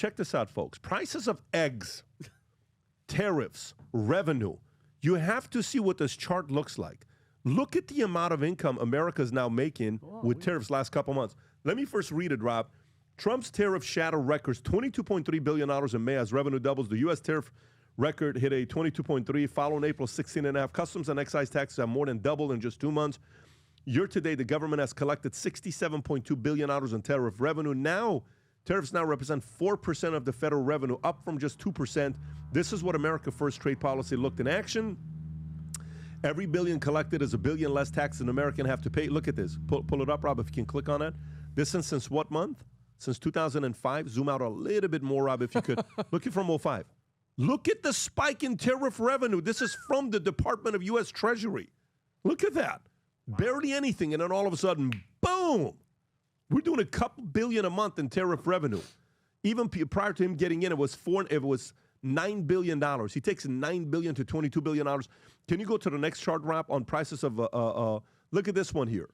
check this out, folks. Prices of eggs, tariffs, revenue. You have to see what this chart looks like. Look at the amount of income America's now making with tariffs last couple months. Let me first read it, Rob. Trump's tariff shatter records $22.3 billion in May as revenue doubles. The U.S. tariff record hit a 22.3, following April 16.5. Customs and excise taxes have more than doubled in just 2 months. Year to date, the government has collected $67.2 billion in tariff revenue. Now, tariffs now represent 4% of the federal revenue, up from just 2%. This is what America First trade policy looked in action. Every billion collected is $1 billion less tax an American have to pay. Look at this. Pull it up, Rob, if you can click on it. This is since what month? Since 2005. Zoom out a little bit more, Rob, if you could. Look at from 05. Look at the spike in tariff revenue. This is from the Department of U.S. Treasury. Look at that. Wow. Barely anything, and then all of a sudden, boom! We're doing a couple billion a month in tariff revenue. Even prior to him getting in, it was $9 billion. He takes $9 billion to $22 billion. Can you go to the next chart, Rob, on prices of, look at this one here.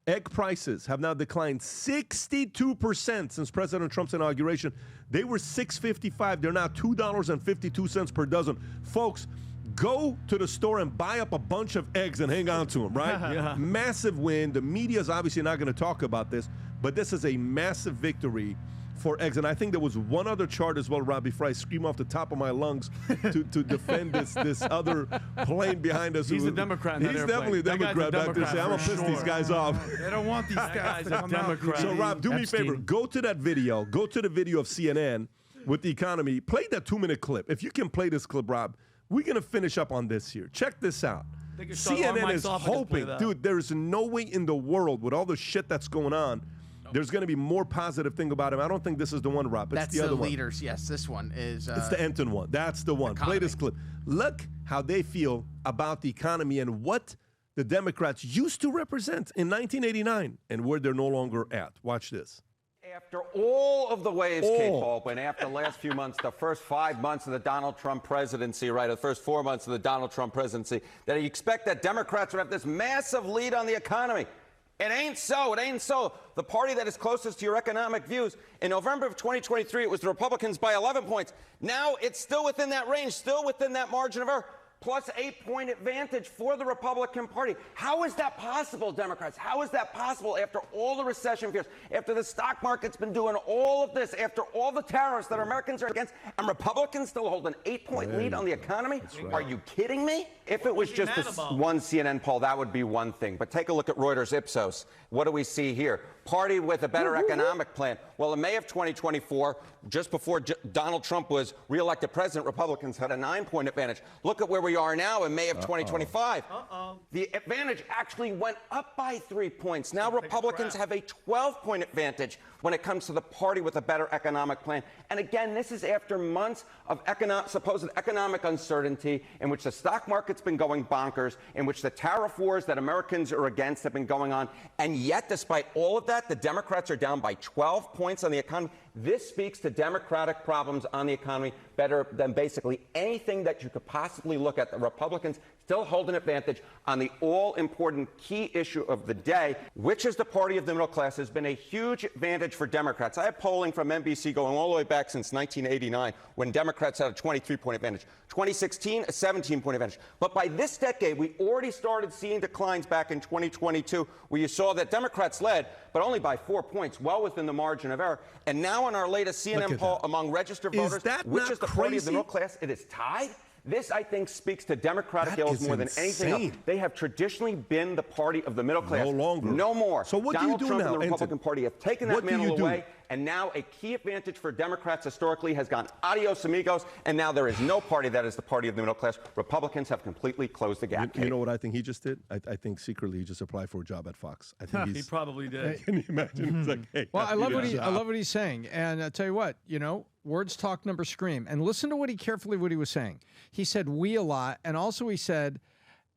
Egg prices have now declined 62% since President Trump's inauguration. They were $6.55. They're now $2.52 per dozen. Folks, go to the store and buy up a bunch of eggs and hang on to them, right? Yeah. Massive win. The media is obviously not going to talk about this, but this is a massive victory for eggs. And I think there was one other chart as well, Rob, before I scream off the top of my lungs to defend this other plane behind us. He's a Democrat. He's definitely a Democrat back there. I'm going to piss these guys off. They don't want these guys to come out. So, Rob, do me a favor. Go to that video. Go to the video of CNN with the economy. Play that 2-minute clip. If you can play this clip, Rob, we're going to finish up on this here. Check this out. CNN is hoping, dude, there's no way in the world with all the shit that's going on, there's going to be more positive thing about him. I don't think this is the one, Rob. It's That's the other leaders. one. Yes, this one is. It's the Enton one. That's the one. Economy. Play this clip. Look how they feel about the economy and what the Democrats used to represent in 1989 and where they're no longer at. Watch this. After all of the waves, Kate Baldwin, after the last few months, the first 5 months of the Donald Trump presidency, right, the first 4 months of the Donald Trump presidency, that you expect that Democrats would have this massive lead on the economy. It ain't so. It ain't so. The party that is closest to your economic views, in November of 2023, it was the Republicans by 11 points. Now it's still within that range, still within that margin of error. Plus 8-point advantage for the Republican Party. How is that possible, Democrats? How is that possible after all the recession fears, after the stock market's been doing all of this, after all the tariffs that Americans are against, and Republicans still hold an 8-point lead on the economy? Right. Are you kidding me? If it was just this one CNN poll, that would be one thing. But take a look at Reuters Ipsos. What do we see here? Party with a better economic plan. Well, in May of 2024, just before Donald Trump was reelected president, Republicans had a 9-point advantage. Look at where we are now in May of 2025. The advantage actually went up by 3 points. Now Republicans have a 12-point advantage when it comes to the party with a better economic plan. And again, this is after months of supposed economic uncertainty in which the stock market's been going bonkers, in which the tariff wars that Americans are against have been going on. And yet, despite all of that, the Democrats are down by 12 points on the economy. This speaks to Democratic problems on the economy better than basically anything that you could possibly look at. The Republicans still hold an advantage on the all-important key issue of the day, which is the party of the middle class, has been a huge advantage for Democrats. I have polling from NBC going all the way back since 1989 when Democrats had a 23-point advantage. 2016, a 17-point advantage. But by this decade, we already started seeing declines back in 2022, where you saw that Democrats led, but only by 4 points, well within the margin of error. And now in our latest CNN poll among registered voters, which is the party of the middle class, it is tied. This, I think, speaks to Democratic ills more than anything else. They have traditionally been the party of the middle class. No longer. No more. So what Donald do you do Trump now, and the Republican Party have taken that mantle away, and now a key advantage for Democrats historically has gone adios amigos, and now there is no party that is the party of the middle class. Republicans have completely closed the gap. You know what I think he just did? I think secretly he just applied for a job at Fox. I think he probably did. Can you imagine? It's like, hey, well, I love what he's saying, and I'll tell you what, words talk, numbers scream. And listen to what he was saying. He said we a lot, and also he said,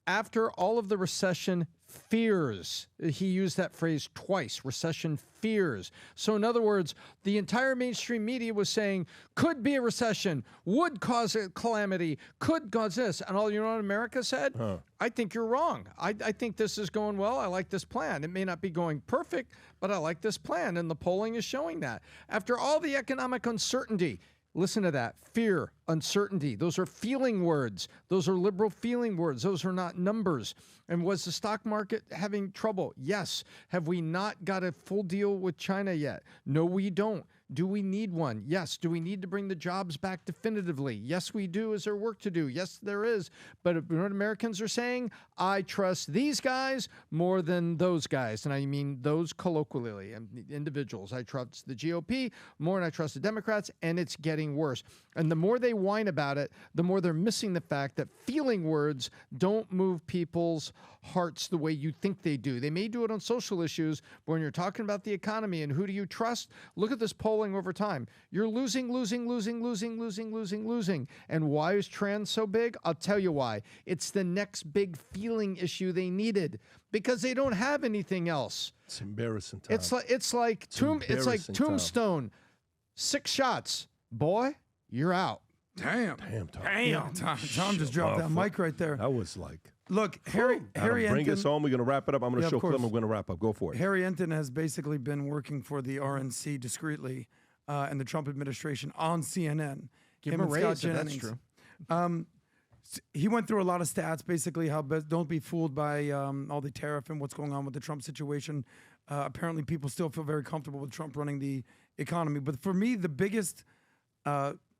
after all of the recession fears. He used that phrase twice, recession fears. So in other words, the entire mainstream media was saying, could be a recession, would cause a calamity, could cause this. And all you know what America said? I think you're wrong. I think this is going well. I like this plan. It may not be going perfect, but I like this plan. And the polling is showing that. After all the economic uncertainty, listen to that. Fear, uncertainty. Those are feeling words. Those are liberal feeling words. Those are not numbers. And was the stock market having trouble? Yes. Have we not got a full deal with China yet? No, we don't. Do we need one? Yes. Do we need to bring the jobs back definitively? Yes, we do. Is there work to do? Yes, there is. But what Americans are saying, I trust these guys more than those guys. And I mean those colloquially, and individuals. I trust the GOP more than I trust the Democrats, and it's getting worse. And the more they whine about it, the more they're missing the fact that feeling words don't move people's hearts the way you think they do. They may do it on social issues, but when you're talking about the economy and who do you trust, look at this polling over time. You're losing. And why is trans so big? I'll tell you why. It's the next big feeling issue they needed because they don't have anything else. It's embarrassing, Tom. It's like Tombstone. 6 shots. Boy, you're out. Damn, Tom. Tom just dropped that mic right there. That was like... Look, Harry bring us home. We're going to wrap it up. I'm going to show Clem. We're going to wrap up. Go for it. Harry Enton has basically been working for the RNC discreetly and the Trump administration on CNN. Give him a raise if that's true. He went through a lot of stats, basically how don't be fooled by all the tariff and what's going on with the Trump situation. Apparently, people still feel very comfortable with Trump running the economy. But for me, the biggest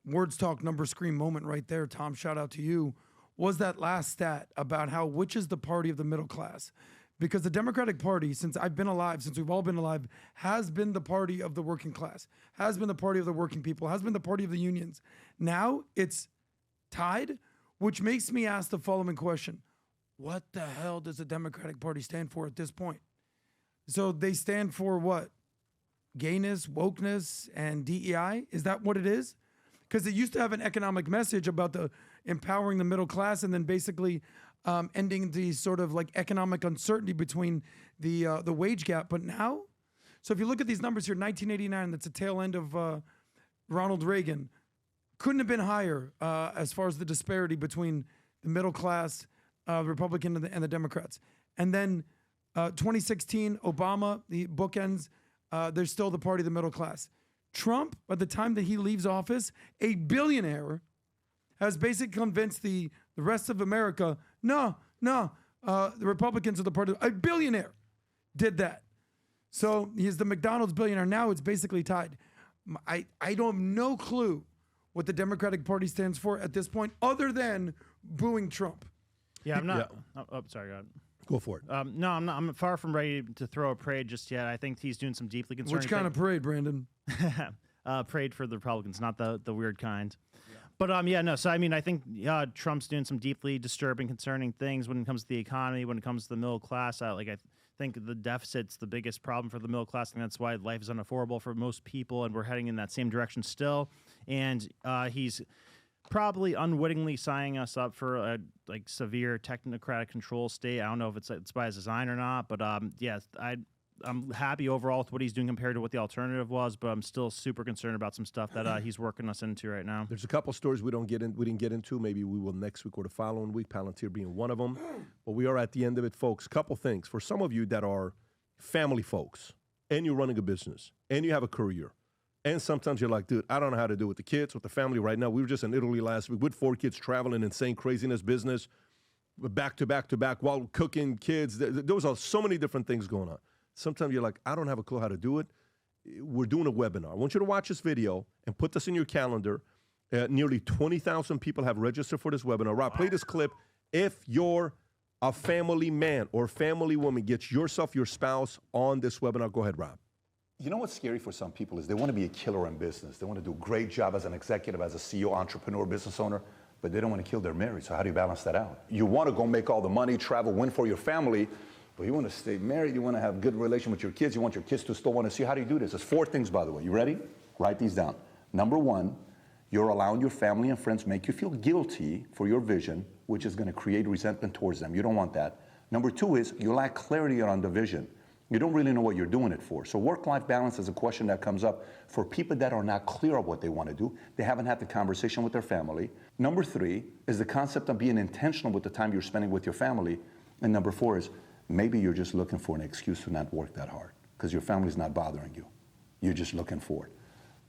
words talk number scream moment right there, Tom, shout out to you, was that last stat about how which is the party of the middle class. Because the Democratic Party, since I've been alive, since we've all been alive, has been the party of the working class, has been the party of the working people, has been the party of the unions. Now it's tied, which makes me ask the following question. What the hell does the Democratic Party stand for at this point? So they stand for what? Gayness, wokeness, and DEI? Is that what it is? Because it used to have an economic message about the empowering the middle class and then basically ending the sort of like economic uncertainty between the wage gap. But now, so if you look at these numbers here, 1989, that's a tail end of Ronald Reagan, couldn't have been higher as far as the disparity between the middle class, Republican and the Democrats. And then 2016, Obama, the bookends, they're still the party of the middle class. Trump, by the time that he leaves office, a billionaire, has basically convinced the rest of America, no, the Republicans are the party. A billionaire did that. So he's the McDonald's billionaire. Now it's basically tied. I don't have no clue what the Democratic Party stands for at this point, other than booing Trump. Yeah, I'm not. Yeah. Oh, sorry, go ahead. Go for it. No, I'm not. I'm far from ready to throw a parade just yet. I think he's doing some deeply concerning. Which kind of parade, Brandon? Parade for the Republicans, not the weird kind. Yeah. But yeah, no. So I mean, I think Trump's doing some deeply disturbing, concerning things when it comes to the economy, when it comes to the middle class. I think the deficit's the biggest problem for the middle class, and that's why life is unaffordable for most people, and we're heading in that same direction still. And he's probably unwittingly signing us up for a severe technocratic control state. I don't know if it's by his design or not, but yeah, I'm happy overall with what he's doing compared to what the alternative was, but I'm still super concerned about some stuff that he's working us into right now. There's a couple stories we didn't get into. Maybe we will next week or the following week, Palantir being one of them. But we are at the end of it, folks. Couple things. For some of you that are family folks, and you're running a business, and you have a career, and sometimes you're like, dude, I don't know how to do it with the kids, with the family right now. We were just in Italy last week with 4 kids traveling, insane craziness business, back to back to back while cooking kids. There was so many different things going on. Sometimes you're like, I don't have a clue how to do it. We're doing a webinar. I want you to watch this video and put this in your calendar. Nearly 20,000 people have registered for this webinar. Rob, play this clip. If you're a family man or family woman, get yourself, your spouse on this webinar. Go ahead, Rob. You know what's scary for some people is they want to be a killer in business. They want to do a great job as an executive, as a CEO, entrepreneur, business owner, but they don't want to kill their marriage. So how do you balance that out? You want to go make all the money, travel, win for your family, but you want to stay married. You want to have good relation with your kids. You want your kids to still want to see. How do you do this? There's 4 things, by the way. You ready? Write these down. Number 1, you're allowing your family and friends make you feel guilty for your vision, which is going to create resentment towards them. You don't want that. Number two is you lack clarity around the vision. You don't really know what you're doing it for. So work-life balance is a question that comes up for people that are not clear of what they want to do. They haven't had the conversation with their family. Number three is the concept of being intentional with the time you're spending with your family. And number four is maybe you're just looking for an excuse to not work that hard because your family's not bothering you. You're just looking for it.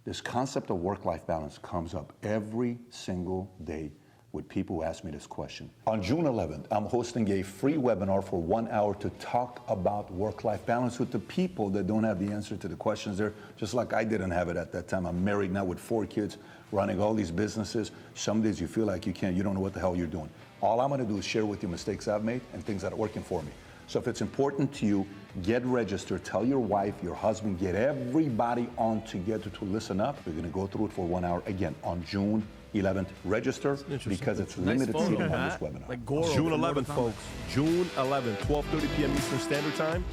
This concept of work-life balance comes up every single day with people who ask me this question. On June 11th, I'm hosting a free webinar for 1 hour to talk about work-life balance with the people that don't have the answer to the questions there, just like I didn't have it at that time. I'm married now with 4 kids, running all these businesses. Some days you feel like you don't know what the hell you're doing. All I'm gonna do is share with you mistakes I've made and things that are working for me. So if it's important to you, get registered, tell your wife, your husband, get everybody on together to listen up. We're gonna go through it for 1 hour, again, on June 11th. Register because it's limited seating on this webinar. Like Goro June from 11th, Mortal Kombat. folks. June 11th, 12:30 p.m. Eastern Standard Time.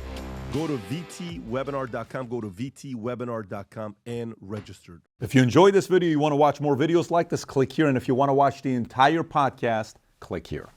Go to vtwebinar.com. Go to vtwebinar.com and register. If you enjoyed this video, you want to watch more videos like this, click here. And if you want to watch the entire podcast, click here.